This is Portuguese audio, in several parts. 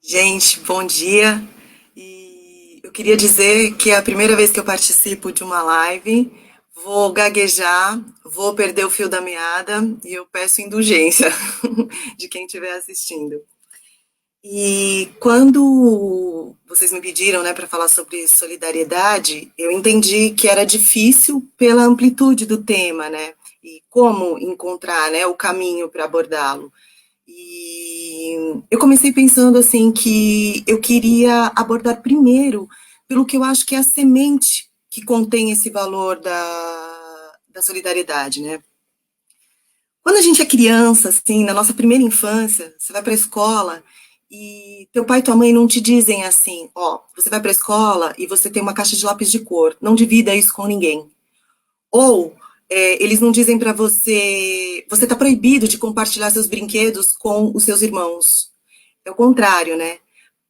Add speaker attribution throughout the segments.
Speaker 1: Gente, bom dia. E eu queria dizer que é a primeira vez que eu participo de uma live. Vou gaguejar, vou perder o fio da meada e eu peço indulgência de quem estiver assistindo. E quando vocês me pediram, né, para falar sobre solidariedade, eu entendi que era difícil pela amplitude do tema, né, e como encontrar, né, o caminho para abordá-lo. E eu comecei pensando assim que eu queria abordar primeiro pelo que eu acho que é a semente que contém esse valor da solidariedade, né? Quando a gente é criança, assim, na nossa primeira infância, você vai para a escola e teu pai e tua mãe não te dizem assim, ó, você vai para a escola e você tem uma caixa de lápis de cor, não divida isso com ninguém. Ou eles não dizem para você, você está proibido de compartilhar seus brinquedos com os seus irmãos. É o contrário, né?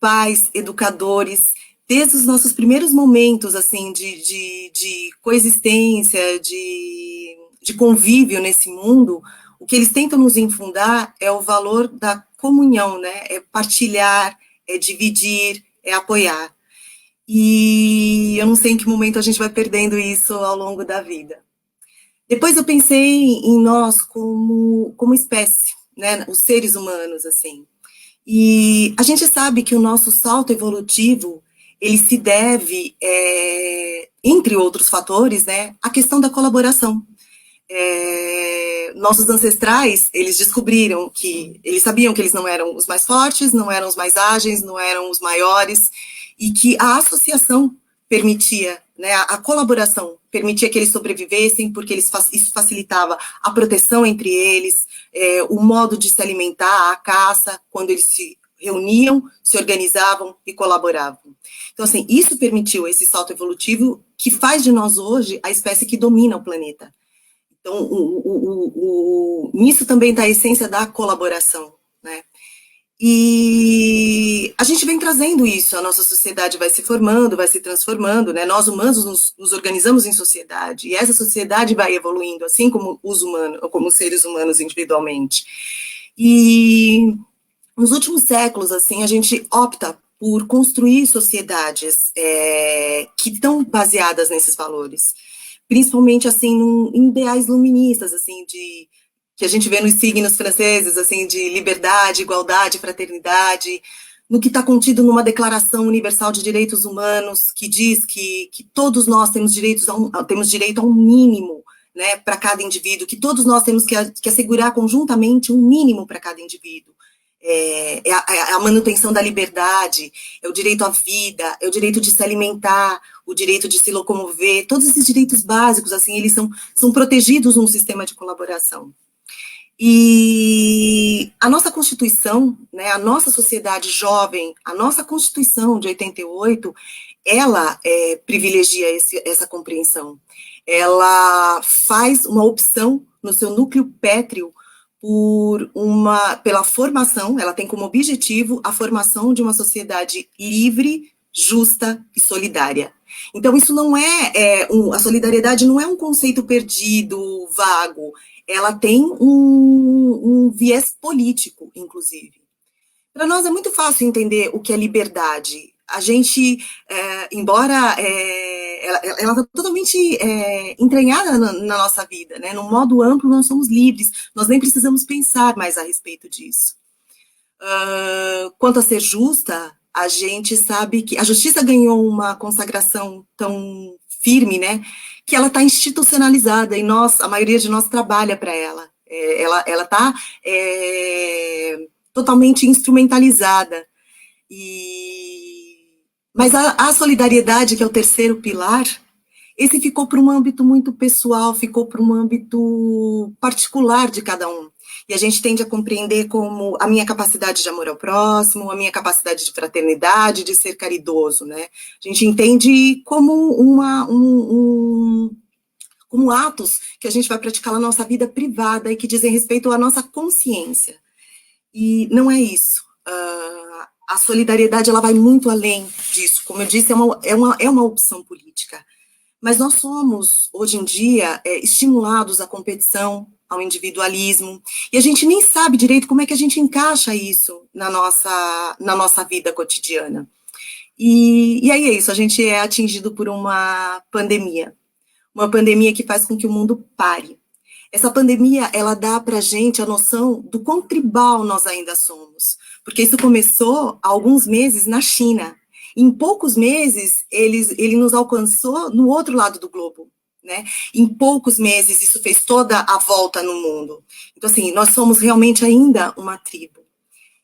Speaker 1: Pais, educadores, desde os nossos primeiros momentos, assim, de coexistência, de convívio nesse mundo, o que eles tentam nos infundar é o valor da comunhão, né? É partilhar, é dividir, é apoiar. E eu não sei em que momento a gente vai perdendo isso ao longo da vida. Depois eu pensei em nós como espécie, né? Os seres humanos, assim. E a gente sabe que o nosso salto evolutivo, ele se deve, entre outros fatores, né, à questão da colaboração. Nossos ancestrais, eles descobriram que, eles sabiam que eles não eram os mais fortes, não eram os mais ágeis, não eram os maiores, e que a associação permitia, né, a colaboração permitia que eles sobrevivessem, porque isso facilitava a proteção entre eles, o modo de se alimentar, a caça, quando eles se reuniam, se organizavam e colaboravam. Então, assim, isso permitiu esse salto evolutivo que faz de nós hoje a espécie que domina o planeta. Então, nisso também está a essência da colaboração, né? E a gente vem trazendo isso, a nossa sociedade vai se formando, vai se transformando, né? Nós humanos nos organizamos em sociedade, e essa sociedade vai evoluindo, assim como os humanos, como os seres humanos individualmente. E nos últimos séculos, assim, a gente opta por construir sociedades que estão baseadas nesses valores, principalmente assim em ideais luministas, assim, de que a gente vê nos signos franceses, assim, de liberdade, igualdade, fraternidade, no que está contido numa Declaração Universal de Direitos Humanos, que diz que todos nós temos direito a um mínimo, né, para cada indivíduo, que todos nós temos que assegurar conjuntamente um mínimo para cada indivíduo. A manutenção da liberdade, é o direito à vida, é o direito de se alimentar, o direito de se locomover, todos esses direitos básicos, assim, eles são protegidos num sistema de colaboração. E a nossa Constituição, né, a nossa sociedade jovem, a nossa Constituição de 88, ela privilegia essa compreensão. Ela faz uma opção no seu núcleo pétreo pela formação, ela tem como objetivo a formação de uma sociedade livre, justa e solidária. Então, isso não a solidariedade não é um conceito perdido, vago, ela tem um viés político, inclusive. Para nós é muito fácil entender o que é liberdade. A gente, embora ela está totalmente entranhada na nossa vida, né? No modo amplo, nós somos livres, nós nem precisamos pensar mais a respeito disso. Quanto a ser justa, a gente sabe que a justiça ganhou uma consagração tão firme, né, que ela está institucionalizada e a maioria de nós trabalha para ela. Ela está totalmente instrumentalizada. Mas a solidariedade, que é o terceiro pilar, esse ficou para um âmbito muito pessoal, ficou para um âmbito particular de cada um. E a gente tende a compreender como a minha capacidade de amor ao próximo, a minha capacidade de fraternidade, de ser caridoso, né? A gente entende como como atos que a gente vai praticar na nossa vida privada e que dizem respeito à nossa consciência. E não é isso. A solidariedade, ela vai muito além disso. Como eu disse, é uma opção política. Mas nós somos, hoje em dia, estimulados à competição, ao individualismo, e a gente nem sabe direito como é que a gente encaixa isso na nossa vida cotidiana. E aí é isso, a gente é atingido por uma pandemia que faz com que o mundo pare. Essa pandemia, ela dá para a gente a noção do quão tribal nós ainda somos, porque isso começou há alguns meses na China. Em poucos meses, ele nos alcançou no outro lado do globo, né? Em poucos meses, isso fez toda a volta no mundo. Então, assim, nós somos realmente ainda uma tribo.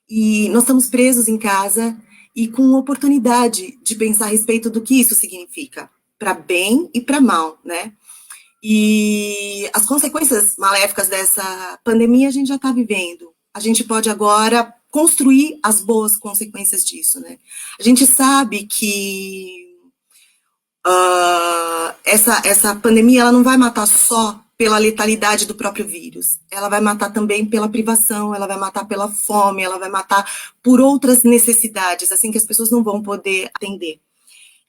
Speaker 1: E nós estamos presos em casa e com oportunidade de pensar a respeito do que isso significa, para bem e para mal, né? E as consequências maléficas dessa pandemia a gente já está vivendo. A gente pode agora construir as boas consequências disso, né? A gente sabe que essa pandemia ela não vai matar só pela letalidade do próprio vírus. Ela vai matar também pela privação, ela vai matar pela fome, ela vai matar por outras necessidades, assim que as pessoas não vão poder atender.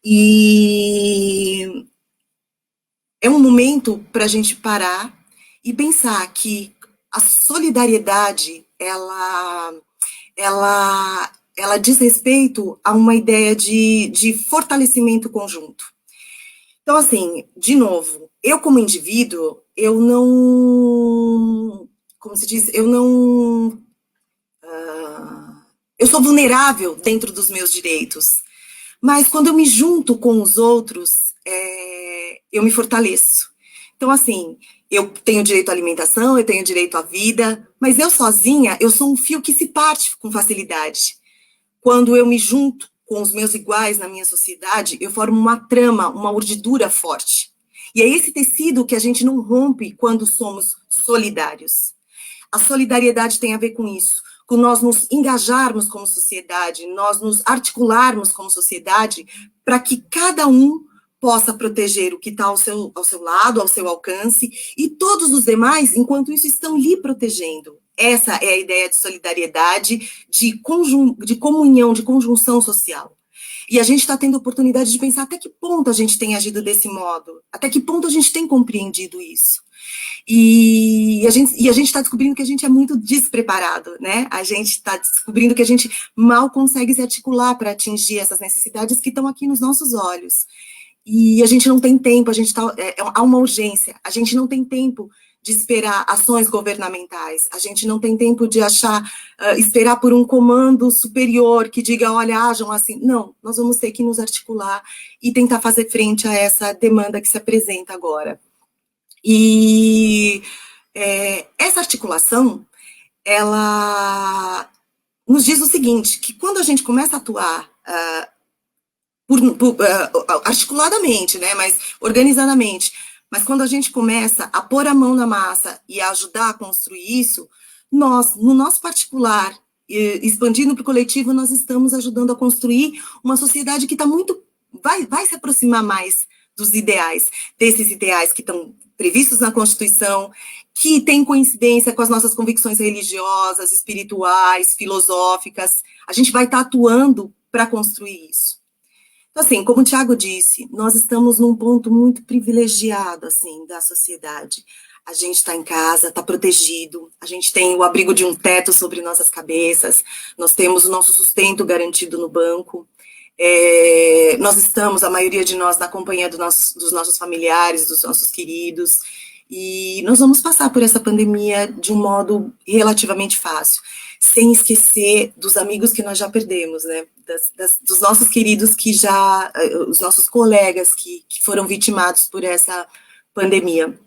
Speaker 1: E é um momento para a gente parar e pensar que a solidariedade, ela diz respeito a uma ideia de fortalecimento conjunto. Então, assim, de novo, eu como indivíduo, eu não, como se diz, eu não, eu sou vulnerável dentro dos meus direitos. Mas quando eu me junto com os outros, eu me fortaleço. Então, assim, eu tenho direito à alimentação, eu tenho direito à vida, mas eu sozinha, eu sou um fio que se parte com facilidade. Quando eu me junto com os meus iguais na minha sociedade, eu formo uma trama, uma urdidura forte. E é esse tecido que a gente não rompe quando somos solidários. A solidariedade tem a ver com isso, com nós nos engajarmos como sociedade, nós nos articularmos como sociedade, para que cada um possa proteger o que está ao seu lado, ao seu alcance, e todos os demais, enquanto isso, estão lhe protegendo. Essa é a ideia de solidariedade, de comunhão, de conjunção social. E a gente está tendo a oportunidade de pensar até que ponto a gente tem agido desse modo, até que ponto a gente tem compreendido isso. E a gente está descobrindo que a gente é muito despreparado, né? A gente está descobrindo que a gente mal consegue se articular para atingir essas necessidades que estão aqui nos nossos olhos. E a gente não tem tempo, há uma urgência, a gente não tem tempo de esperar ações governamentais, a gente não tem tempo de esperar por um comando superior que diga, olha, ajam assim. Não, nós vamos ter que nos articular e tentar fazer frente a essa demanda que se apresenta agora. E essa articulação, ela nos diz o seguinte, que quando a gente começa a atuar articuladamente, né, mas organizadamente, mas quando a gente começa a pôr a mão na massa e a ajudar a construir isso, nós, no nosso particular, expandindo para o coletivo, nós estamos ajudando a construir uma sociedade que está vai se aproximar mais dos ideais, desses ideais que estão previstos na Constituição, que tem coincidência com as nossas convicções religiosas, espirituais, filosóficas. A gente vai estar atuando para construir isso. Então, assim, como o Tiago disse, nós estamos num ponto muito privilegiado, assim, da sociedade. A gente está em casa, está protegido, a gente tem o abrigo de um teto sobre nossas cabeças, nós temos o nosso sustento garantido no banco, nós estamos, a maioria de nós, na companhia dos nossos familiares, dos nossos queridos, e nós vamos passar por essa pandemia de um modo relativamente fácil, sem esquecer dos amigos que nós já perdemos, né? Dos nossos queridos os nossos colegas que foram vitimados por essa pandemia.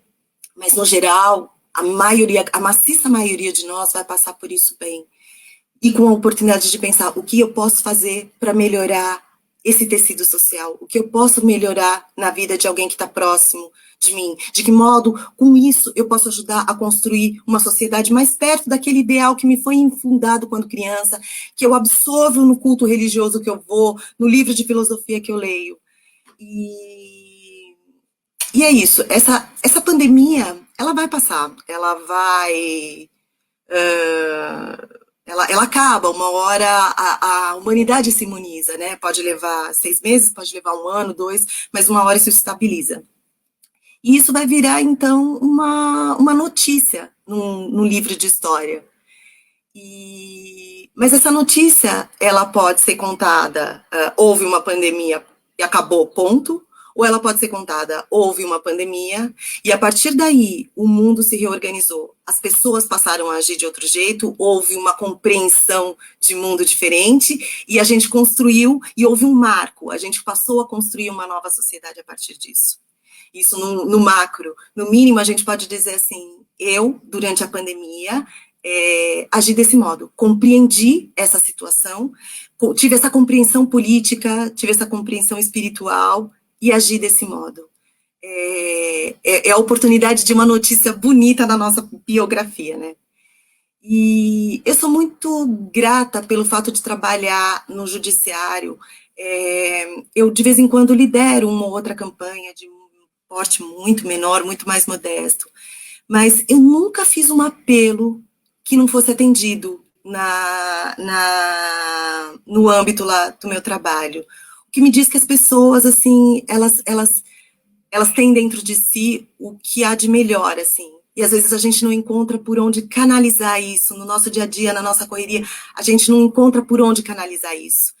Speaker 1: Mas, no geral, a maciça maioria de nós vai passar por isso bem. E com a oportunidade de pensar o que eu posso fazer para melhorar esse tecido social, o que eu posso melhorar na vida de alguém que está próximo de mim, de que modo, com isso, eu posso ajudar a construir uma sociedade mais perto daquele ideal que me foi infundado quando criança, que eu absorvo no culto religioso que eu vou, no livro de filosofia que eu leio. E é isso, essa pandemia, ela vai passar, ela vai... ela acaba, uma hora a humanidade se imuniza, né? Pode levar 6 meses, pode levar 1 ano, 2, mas uma hora isso se estabiliza. E isso vai virar, então, uma notícia num livro de história. Mas essa notícia, ela pode ser contada, houve uma pandemia e acabou, ponto. Ou ela pode ser contada, houve uma pandemia, e a partir daí o mundo se reorganizou. As pessoas passaram a agir de outro jeito, houve uma compreensão de mundo diferente, e a gente construiu, e houve um marco, a gente passou a construir uma nova sociedade a partir disso. Isso no macro. No mínimo, a gente pode dizer assim, eu, durante a pandemia, agi desse modo, compreendi essa situação, tive essa compreensão política, tive essa compreensão espiritual e agi desse modo. É a oportunidade de uma notícia bonita na nossa biografia, né? E eu sou muito grata pelo fato de trabalhar no judiciário. Eu, de vez em quando, lidero uma ou outra campanha de um porte muito menor, muito mais modesto. Mas eu nunca fiz um apelo que não fosse atendido no âmbito lá do meu trabalho. O que me diz que as pessoas, assim, elas têm dentro de si o que há de melhor, assim. E às vezes a gente não encontra por onde canalizar isso no nosso dia a dia, na nossa correria, a gente não encontra por onde canalizar isso.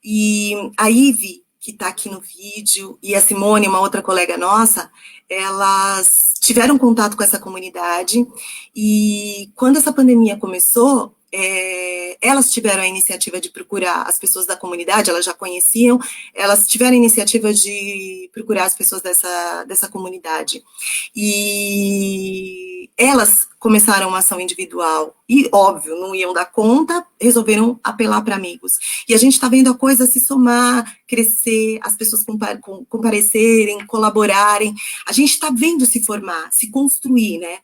Speaker 1: E a Ive, que está aqui no vídeo, e a Simone, uma outra colega nossa, elas tiveram contato com essa comunidade, e quando essa pandemia começou, elas tiveram a iniciativa de procurar as pessoas da comunidade, elas já conheciam, elas tiveram a iniciativa de procurar as pessoas dessa comunidade. E elas começaram uma ação individual, e óbvio, não iam dar conta, resolveram apelar para amigos. E a gente está vendo a coisa se somar, crescer, as pessoas comparecerem, colaborarem, a gente está vendo se formar, se construir, né?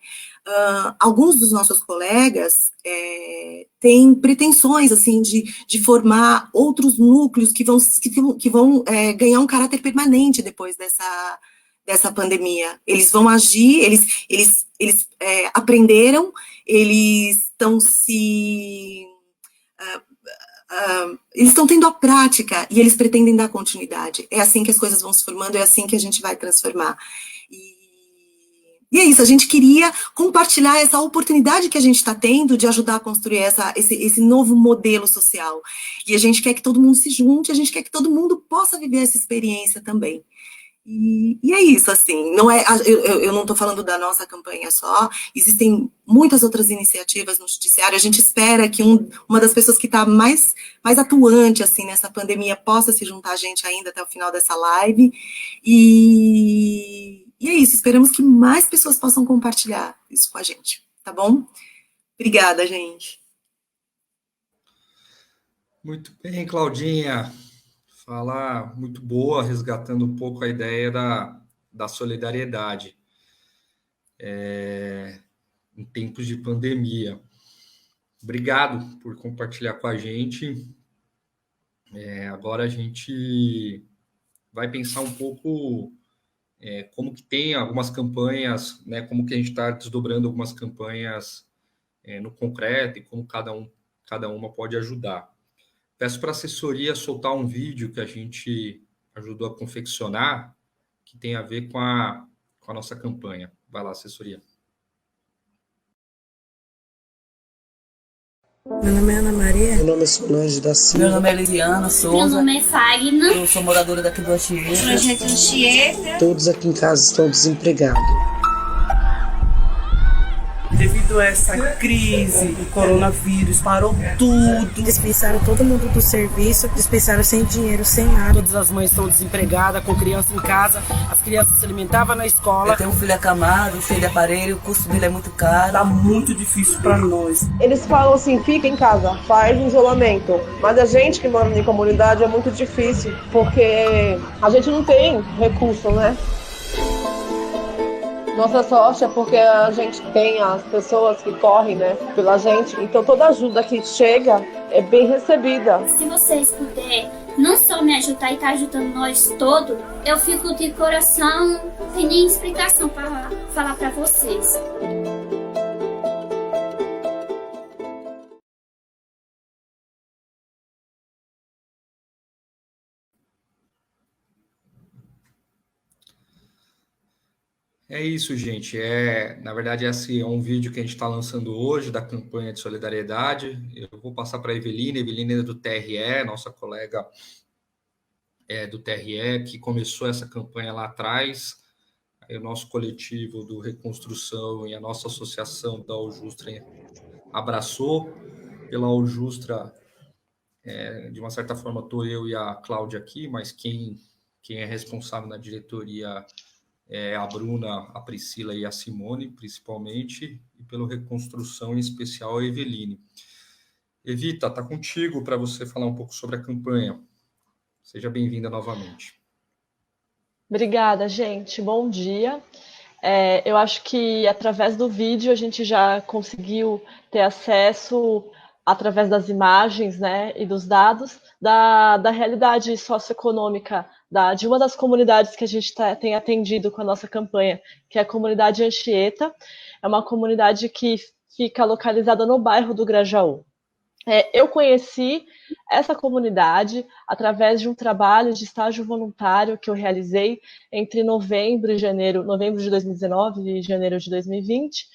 Speaker 1: Alguns dos nossos colegas têm pretensões assim de formar outros núcleos que vão ganhar um caráter permanente depois dessa pandemia. Eles vão agir, eles aprenderam, eles estão eles estão tendo a prática e eles pretendem dar continuidade. É assim que as coisas vão se formando, é assim que a gente vai transformar. E é isso, a gente queria compartilhar essa oportunidade que a gente está tendo de ajudar a construir esse novo modelo social. E a gente quer que todo mundo se junte, a gente quer que todo mundo possa viver essa experiência também. E é isso, assim, não é, eu não estou falando da nossa campanha só, existem muitas outras iniciativas no judiciário, a gente espera que uma das pessoas que está mais atuante, assim, nessa pandemia possa se juntar a gente ainda até o final dessa live, e é isso, esperamos que mais pessoas possam compartilhar isso com a gente, tá bom? Obrigada, gente.
Speaker 2: Muito bem, Claudinha. Fala muito boa, resgatando um pouco a ideia da solidariedade em tempos de pandemia. Obrigado por compartilhar com a gente. Agora a gente vai pensar um pouco como que tem algumas campanhas, né, como que a gente está desdobrando algumas campanhas no concreto e como cada uma pode ajudar. Peço para a assessoria soltar um vídeo que a gente ajudou a confeccionar, que tem a ver com a nossa campanha. Vai lá, assessoria.
Speaker 3: Meu nome é Ana Maria.
Speaker 4: Meu nome é Solange da Silva.
Speaker 5: Meu nome é Liliana Souza.
Speaker 6: Meu nome é Fagna.
Speaker 5: Eu sou moradora daqui do Anchieta.
Speaker 6: Projeto Anchieta.
Speaker 4: Todos aqui em casa estão desempregados.
Speaker 3: Devido a essa crise do coronavírus, parou tudo. Dispensaram todo mundo do serviço, dispensaram sem dinheiro, sem nada. Todas as mães estão desempregadas, com criança em casa, as crianças se alimentavam na escola.
Speaker 5: Eu tenho um filho acamado, cheio de aparelho, o custo dele é muito caro.
Speaker 3: Tá muito difícil para nós.
Speaker 7: Eles falam assim, fica em casa, faz isolamento. Mas a gente que mora em comunidade é muito difícil, porque a gente não tem recurso, né? Nossa sorte é porque a gente tem as pessoas que correm, né, pela gente. Então toda ajuda que chega é bem recebida.
Speaker 6: Se vocês puderem não só me ajudar e tá ajudando nós todos, eu fico de coração, não tem nem explicação para falar para vocês.
Speaker 2: É isso, gente. Na verdade, esse é um vídeo que a gente está lançando hoje da campanha de solidariedade. Eu vou passar para a Eveline. Eveline é do TRE, nossa colega do TRE, que começou essa campanha lá atrás. Aí o nosso coletivo do Reconstrução e a nossa associação da Aljustra abraçou. Pela Aljustra, de uma certa forma, estou eu e a Cláudia aqui, mas quem é responsável na diretoria a Bruna, a Priscila e a Simone, principalmente, e pelo Reconstrução, em especial, a Eveline. Evita, está contigo para você falar um pouco sobre a campanha. Seja bem-vinda novamente.
Speaker 8: Obrigada, gente. Bom dia. Eu acho que através do vídeo a gente já conseguiu ter acesso, através das imagens, né, e dos dados, da realidade socioeconômica de uma das comunidades que a gente tem atendido com a nossa campanha, que é a comunidade Anchieta. É uma comunidade que fica localizada no bairro do Grajaú. Eu conheci essa comunidade através de um trabalho de estágio voluntário que eu realizei entre novembro de 2019 e janeiro de 2020,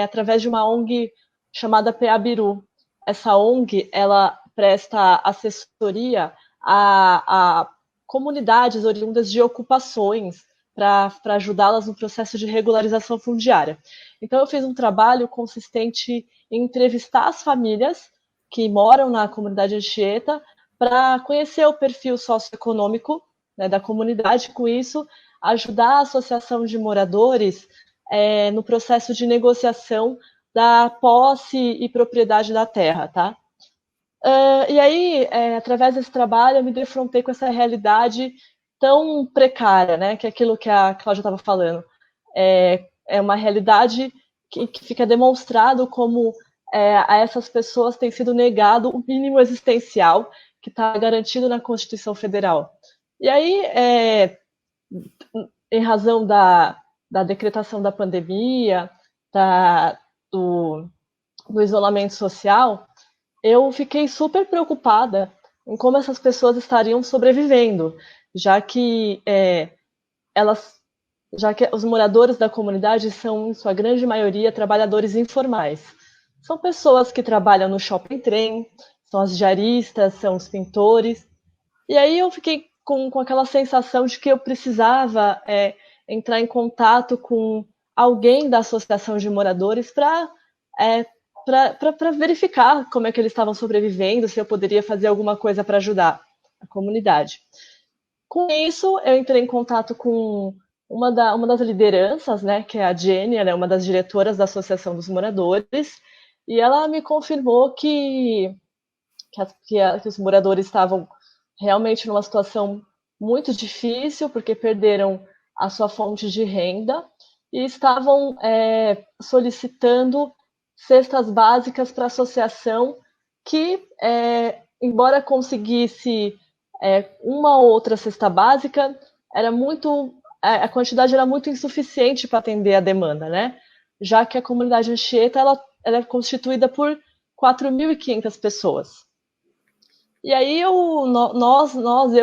Speaker 8: através de uma ONG chamada PABIRU. Essa ONG, ela presta assessoria a comunidades oriundas de ocupações para ajudá-las no processo de regularização fundiária. Então, eu fiz um trabalho consistente em entrevistar as famílias que moram na comunidade Anchieta para conhecer o perfil socioeconômico, né, da comunidade, com isso ajudar a associação de moradores no processo de negociação da posse e propriedade da terra, tá? E aí, através desse trabalho, eu me defrontei com essa realidade tão precária, né, que é aquilo que a Cláudia estava falando. É uma realidade que fica demonstrado como a essas pessoas tem sido negado o mínimo existencial que está garantido na Constituição Federal. E aí, em razão da decretação da pandemia, do isolamento social, eu fiquei super preocupada em como essas pessoas estariam sobrevivendo, já que os moradores da comunidade são, em sua grande maioria, trabalhadores informais. São pessoas que trabalham no shopping trem, são as diaristas, são os pintores. E aí eu fiquei com aquela sensação de que eu precisava entrar em contato com alguém da associação de moradores para verificar como é que eles estavam sobrevivendo, se eu poderia fazer alguma coisa para ajudar a comunidade. Com isso, eu entrei em contato com uma das lideranças, né, que é a Jenny, ela é uma das diretoras da Associação dos Moradores, e ela me confirmou que os moradores estavam realmente numa situação muito difícil, porque perderam a sua fonte de renda e estavam solicitando cestas básicas para a associação que, embora conseguisse uma ou outra cesta básica, a quantidade era muito insuficiente para atender a demanda, né? Já que a comunidade Anchieta ela é constituída por 4.500 pessoas. E aí eu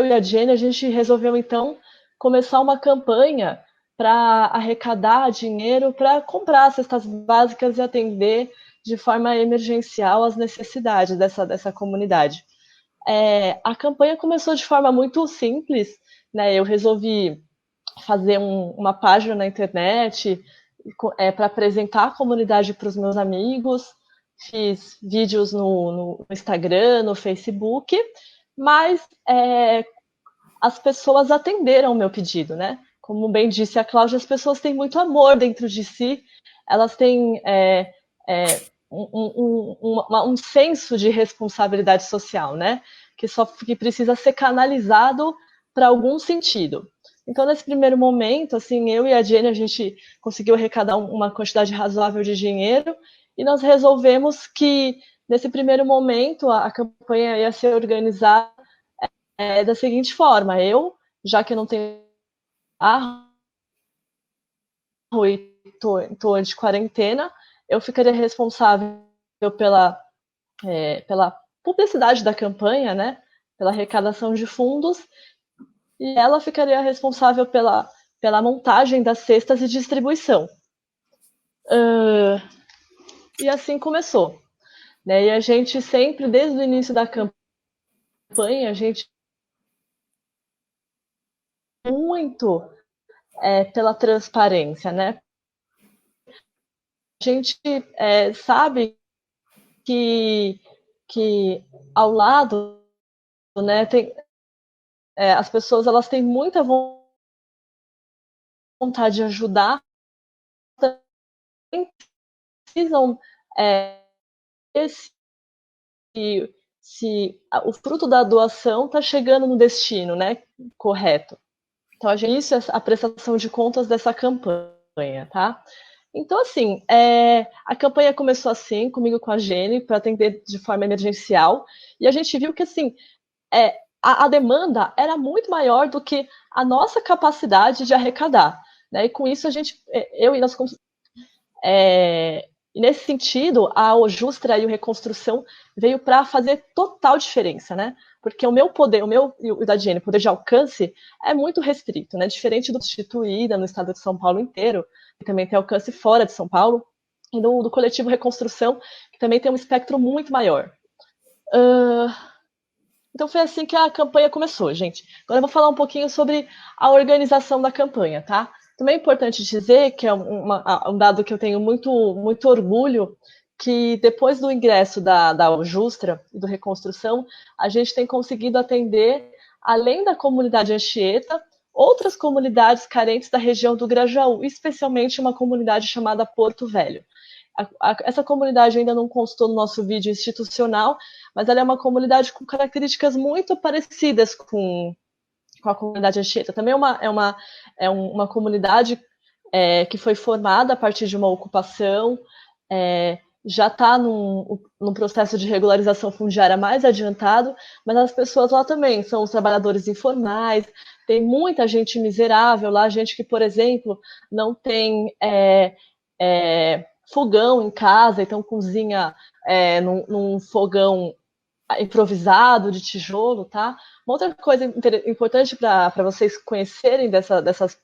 Speaker 8: e a Jenny, a gente resolveu então começar uma campanha para arrecadar dinheiro para comprar cestas básicas e atender de forma emergencial as necessidades dessa comunidade. A campanha começou de forma muito simples, né? Eu resolvi fazer uma página na internet para apresentar a comunidade para os meus amigos, fiz vídeos no Instagram, no Facebook, mas as pessoas atenderam o meu pedido, né? Como bem disse a Cláudia, as pessoas têm muito amor dentro de si, elas têm um senso de responsabilidade social, né? Que precisa ser canalizado para algum sentido. Então, nesse primeiro momento, assim, eu e a Jenny, a gente conseguiu arrecadar uma quantidade razoável de dinheiro e nós resolvemos que, nesse primeiro momento, a campanha ia ser organizada da seguinte forma. Eu, já que eu não tenho carro e estou de quarentena, eu ficaria responsável pela publicidade da campanha, né? Pela arrecadação de fundos, e ela ficaria responsável pela montagem das cestas e distribuição. E assim começou, né? E a gente sempre, desde o início da campanha, a gente muito pela transparência, né? A gente sabe que ao lado, né, as pessoas elas têm muita vontade de ajudar, também precisam se o fruto da doação está chegando no destino, né, correto. Então, isso é a prestação de contas dessa campanha, tá? Então, assim, a campanha começou assim, comigo com a Jenny, para atender de forma emergencial, e a gente viu que, assim, a demanda era muito maior do que a nossa capacidade de arrecadar, né? E com isso, eu e nós e nesse sentido, a Ojustra e o Reconstrução veio para fazer total diferença, né? Porque o meu poder, o meu e o da Jenny, poder de alcance é muito restrito, né? Diferente do Constituída no estado de São Paulo inteiro, que também tem alcance fora de São Paulo, e do coletivo Reconstrução, que também tem um espectro muito maior. Então foi assim que a campanha começou, gente. Agora eu vou falar um pouquinho sobre a organização da campanha, tá? Também é importante dizer que é um dado que eu tenho muito, muito orgulho, que depois do ingresso da Ojustra e do Reconstrução, a gente tem conseguido atender, além da comunidade Anchieta, outras comunidades carentes da região do Grajaú, especialmente uma comunidade chamada Porto Velho. Essa comunidade ainda não constou no nosso vídeo institucional, mas ela é uma comunidade com características muito parecidas com a comunidade Anchieta. Também é uma comunidade que foi formada a partir de uma ocupação, já está num processo de regularização fundiária mais adiantado, mas as pessoas lá também são os trabalhadores informais, tem muita gente miserável lá, gente que, por exemplo, não tem fogão em casa, então cozinha num fogão improvisado de tijolo, tá? Uma outra coisa importante para vocês conhecerem dessas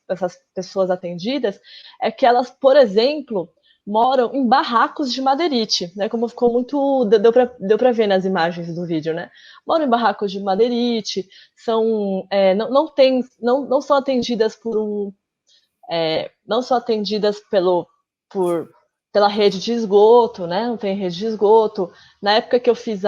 Speaker 8: pessoas atendidas é que elas, por exemplo, moram em barracos de madeirite, né? Como ficou muito, deu para ver nas imagens do vídeo, né? Moram em barracos de madeirite, não são atendidas não são atendidas pela rede de esgoto, né? Não tem rede de esgoto. Na época que eu fiz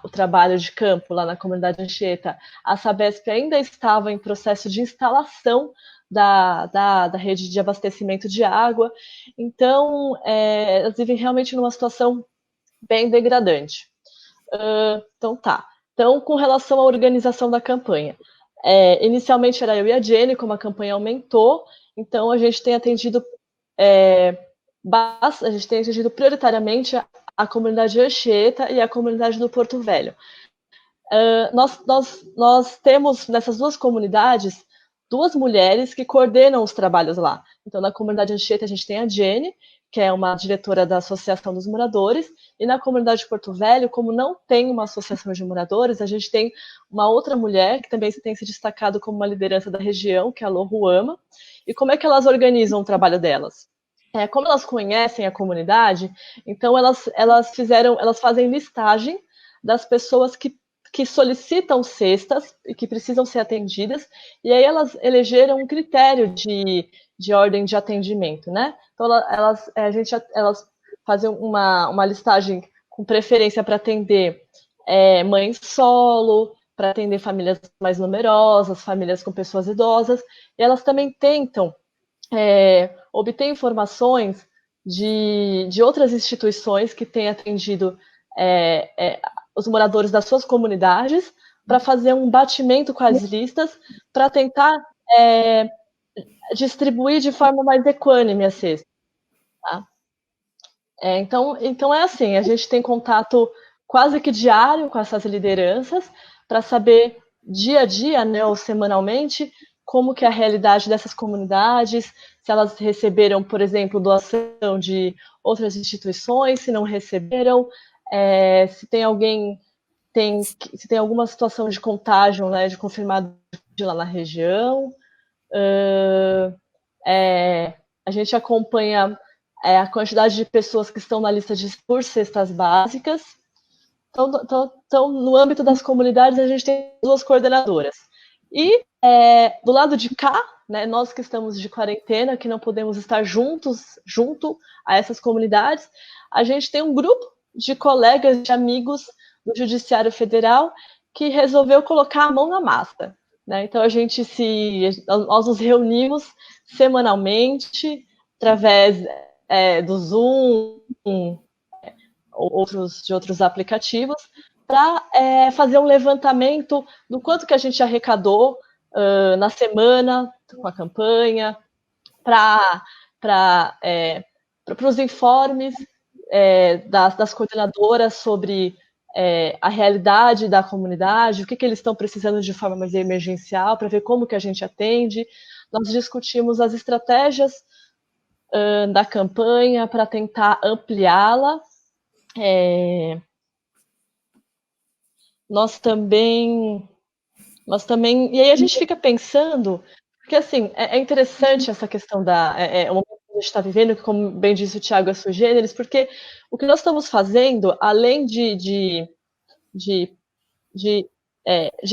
Speaker 8: o trabalho de campo lá na comunidade Anchieta, a Sabesp ainda estava em processo de instalação da rede de abastecimento de água. Então, elas vivem realmente numa situação bem degradante. Então, tá. Então, com relação à organização da campanha. Inicialmente era eu e a Jenny, como a campanha aumentou, então a gente tem atendido prioritariamente a comunidade Anchieta e a comunidade do Porto Velho. Nós temos nessas duas comunidades 2 mulheres que coordenam os trabalhos lá. Então, na comunidade Anchieta, a gente tem a Jenny, que é uma diretora da Associação dos Moradores, e na comunidade de Porto Velho, como não tem uma associação de moradores, a gente tem uma outra mulher que também tem se destacado como uma liderança da região, que é a Loruama. E como é que elas organizam o trabalho delas? Como elas conhecem a comunidade, então elas fazem listagem das pessoas que solicitam cestas e que precisam ser atendidas, e aí elas elegeram um critério de ordem de atendimento, né? Então elas fazem uma listagem com preferência para atender mães solo, para atender famílias mais numerosas, famílias com pessoas idosas, e elas também tentam obter informações de outras instituições que têm atendido os moradores das suas comunidades, para fazer um batimento com as listas, para tentar distribuir de forma mais equânime a cesta. Tá? Então é assim, a gente tem contato quase que diário com essas lideranças, para saber dia a dia, né, ou semanalmente, como que é a realidade dessas comunidades, se elas receberam, por exemplo, doação de outras instituições, se não receberam, se tem alguma situação de contágio, né, de confirmado lá na região. A gente acompanha a quantidade de pessoas que estão na lista por cestas básicas. Então, no âmbito das comunidades, a gente tem 2 coordenadoras. E do lado de cá, né, nós que estamos de quarentena, que não podemos estar junto a essas comunidades, a gente tem um grupo de colegas, de amigos do Judiciário Federal que resolveu colocar a mão na massa. Né? Então, nós nos reunimos semanalmente, através do Zoom, de outros aplicativos, para fazer um levantamento do quanto que a gente arrecadou na semana com a campanha, para os informes das coordenadoras sobre a realidade da comunidade, o que eles estão precisando de forma mais emergencial, para ver como que a gente atende. Nós discutimos as estratégias da campanha para tentar ampliá-la. Nós também, e aí a gente fica pensando, porque assim, é interessante essa questão o momento que a gente está vivendo, que como bem disse o Thiago, é sui generis, porque o que nós estamos fazendo, além de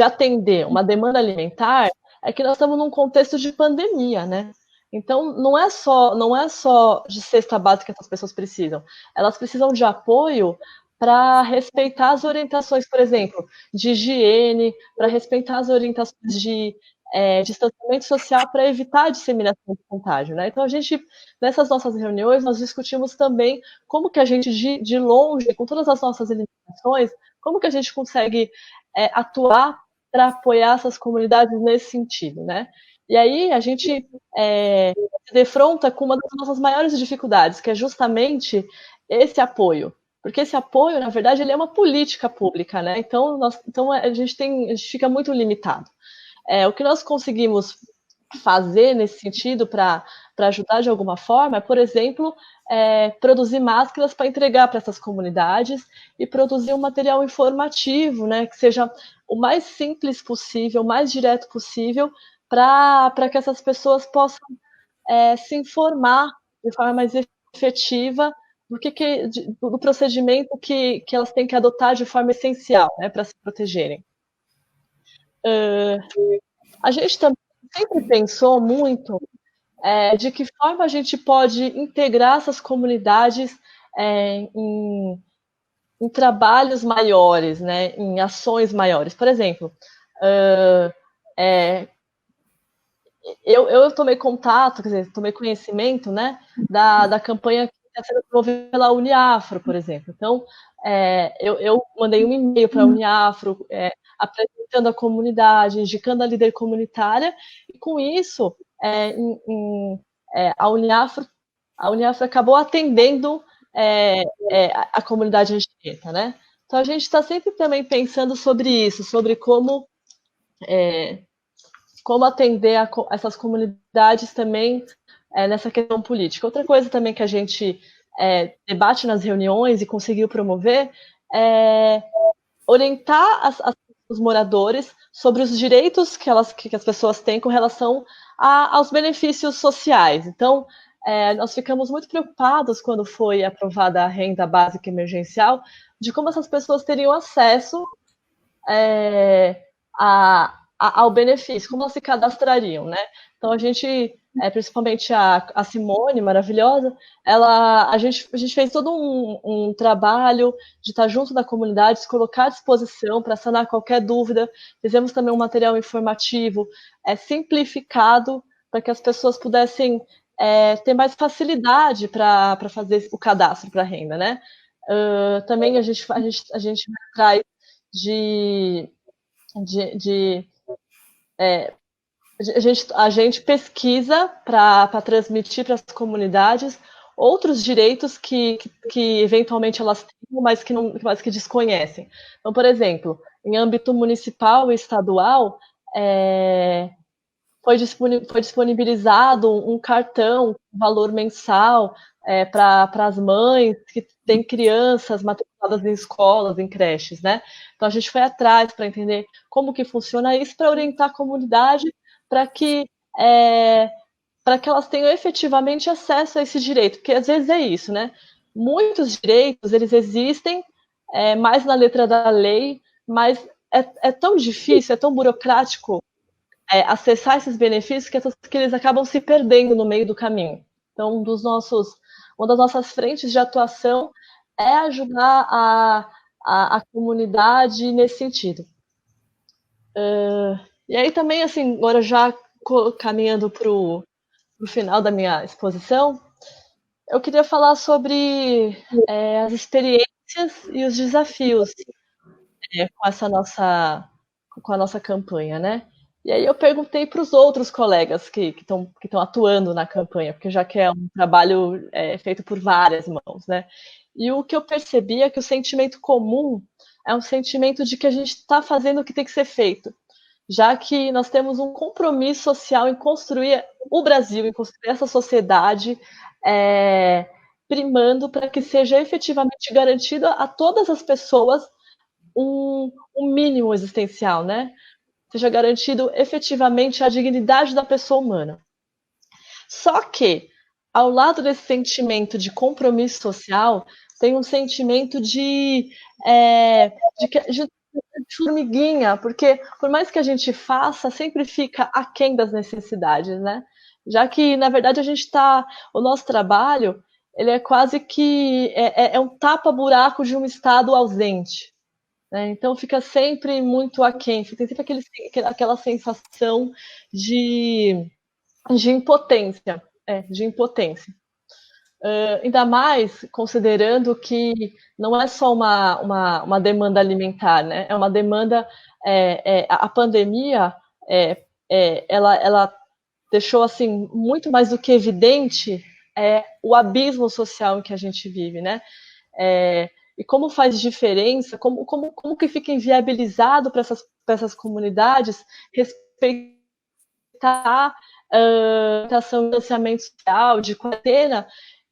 Speaker 8: atender uma demanda alimentar, é que nós estamos num contexto de pandemia, né? Então, não é só de cesta básica que as pessoas precisam, elas precisam de apoio para respeitar as orientações, por exemplo, de higiene, para respeitar as orientações de distanciamento social para evitar a disseminação de contágio, né? Então, nessas nossas reuniões, nós discutimos também como que a gente, de longe, com todas as nossas limitações, como que a gente consegue atuar para apoiar essas comunidades nesse sentido, né? E aí a gente se defronta com uma das nossas maiores dificuldades, que é justamente esse apoio. Porque esse apoio, na verdade, ele é uma política pública, né? Então a gente fica muito limitado. O que nós conseguimos fazer nesse sentido para ajudar de alguma forma é, por exemplo, produzir máscaras para entregar para essas comunidades e produzir um material informativo, né, que seja o mais simples possível, o mais direto possível, para que essas pessoas possam se informar de forma mais efetiva do procedimento que elas têm que adotar de forma essencial, né, para se protegerem. A gente também sempre pensou muito de que forma a gente pode integrar essas comunidades em trabalhos maiores, né, em ações maiores. Por exemplo, eu tomei contato, quer dizer, tomei conhecimento, né, da campanha que está sendo promovida pela Uniafro, por exemplo. Então, eu mandei um e-mail para a Uniafro, apresentando a comunidade, indicando a líder comunitária, e com isso, a Uniafro acabou atendendo a comunidade anchieta, né? Então, a gente está sempre também pensando sobre isso, sobre como atender essas comunidades também nessa questão política. Outra coisa também que a gente debate nas reuniões e conseguiu promover é orientar os moradores sobre os direitos que as pessoas têm com relação aos benefícios sociais. Então, nós ficamos muito preocupados quando foi aprovada a renda básica emergencial, de como essas pessoas teriam acesso ao benefício, como elas se cadastrariam, né? Então, a gente, principalmente a Simone, maravilhosa, a gente fez todo um trabalho de estar junto da comunidade, se colocar à disposição para sanar qualquer dúvida. Fizemos também um material informativo simplificado para que as pessoas pudessem ter mais facilidade para fazer o cadastro para a renda, né? Também a gente vai atrás a gente pesquisa para transmitir para as comunidades outros direitos que eventualmente elas têm, mas que desconhecem. Então, por exemplo, em âmbito municipal e estadual, foi disponibilizado um cartão, um valor mensal para as mães que têm crianças matriculadas em escolas, em creches, né? Então, a gente foi atrás para entender como que funciona isso, para orientar a comunidade, para que para que elas tenham efetivamente acesso a esse direito, porque às vezes é isso, né? Muitos direitos, eles existem mais na letra da lei, mas é tão difícil, é tão burocrático acessar esses benefícios que eles acabam se perdendo no meio do caminho. Então, uma das nossas frentes de atuação é ajudar a comunidade nesse sentido. E aí também, assim, agora já caminhando para o final da minha exposição, eu queria falar sobre as experiências e os desafios com a nossa campanha, né? E aí eu perguntei para os outros colegas que estão atuando na campanha, porque já que é um trabalho feito por várias mãos, né? E o que eu percebi é que o sentimento comum é um sentimento de que a gente está fazendo o que tem que ser feito, já que nós temos um compromisso social em construir o Brasil, em construir essa sociedade, primando para que seja efetivamente garantido a todas as pessoas um mínimo existencial, né? Seja garantido efetivamente a dignidade da pessoa humana. Só que, ao lado desse sentimento de compromisso social, tem um sentimento de formiguinha, porque por mais que a gente faça, sempre fica aquém das necessidades, né? Já que, na verdade, o nosso trabalho, ele é quase que um tapa-buraco de um Estado ausente. Né? Então fica sempre muito aquém, tem sempre aquela sensação de impotência. De impotência. Ainda mais considerando que não é só uma demanda alimentar, né? É uma demanda. A pandemia ela deixou assim muito mais do que evidente o abismo social em que a gente vive, né? E como faz diferença, como que fica inviabilizado para essas comunidades respeitar a financiamento social, de quarentena,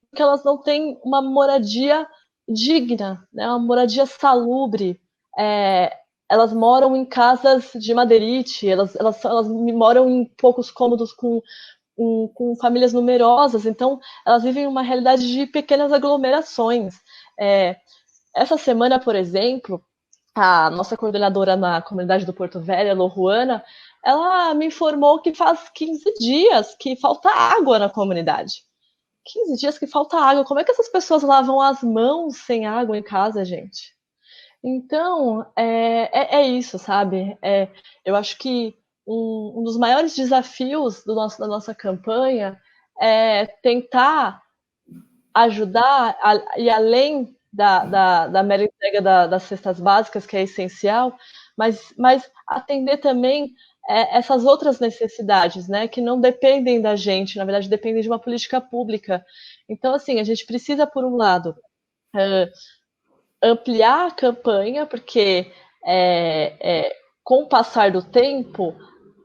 Speaker 8: porque elas não têm uma moradia digna, né? Uma moradia salubre. Elas moram em casas de madeirite, elas moram em poucos cômodos com famílias numerosas, então elas vivem uma realidade de pequenas aglomerações. Essa semana, por exemplo, a nossa coordenadora na comunidade do Porto Velho, a Loruana, ela me informou que faz 15 dias que falta água na comunidade. 15 dias que falta água. Como é que essas pessoas lavam as mãos sem água em casa, gente? Então, é isso, sabe? Eu acho que um dos maiores desafios da nossa campanha é tentar ajudar e além da mera entrega das cestas básicas, que é essencial, mas atender também essas outras necessidades, né, que não dependem da gente, na verdade, dependem de uma política pública. Então, assim, a gente precisa, por um lado, ampliar a campanha, porque com o passar do tempo,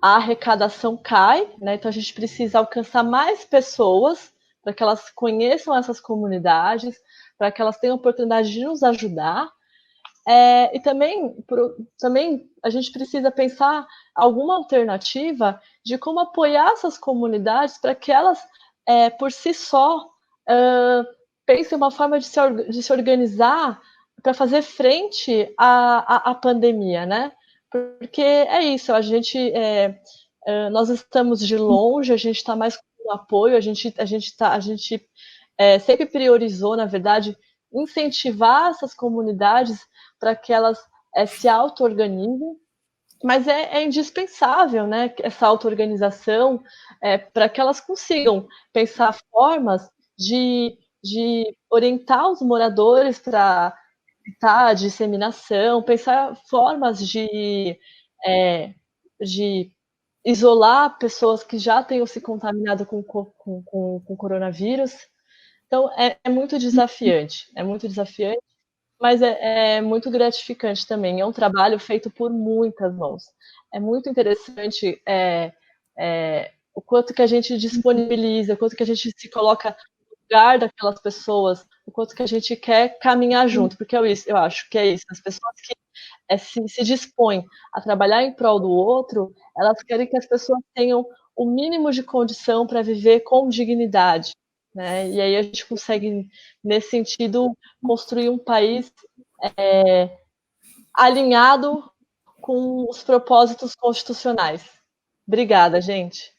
Speaker 8: a arrecadação cai, né, então a gente precisa alcançar mais pessoas para que elas conheçam essas comunidades, para que elas tenham a oportunidade de nos ajudar. E também a gente precisa pensar alguma alternativa de como apoiar essas comunidades para que elas, por si só, pensem uma forma de se organizar para fazer frente à pandemia, né? Porque é isso, nós estamos de longe, a gente está mais com apoio, a gente sempre priorizou, na verdade, incentivar essas comunidades para que elas se auto-organizem, mas é indispensável, né, essa auto-organização para que elas consigam pensar formas de orientar os moradores para evitar a disseminação, pensar formas de isolar pessoas que já tenham se contaminado com coronavírus. Então, é muito desafiante, mas é muito gratificante também. É um trabalho feito por muitas mãos. É muito interessante o quanto que a gente disponibiliza, o quanto que a gente se coloca no lugar daquelas pessoas, o quanto que a gente quer caminhar junto, porque eu acho que é isso. As pessoas que se dispõem a trabalhar em prol do outro, elas querem que as pessoas tenham o mínimo de condição para viver com dignidade, né? E aí a gente consegue, nesse sentido, construir um país alinhado com os propósitos constitucionais. Obrigada, gente.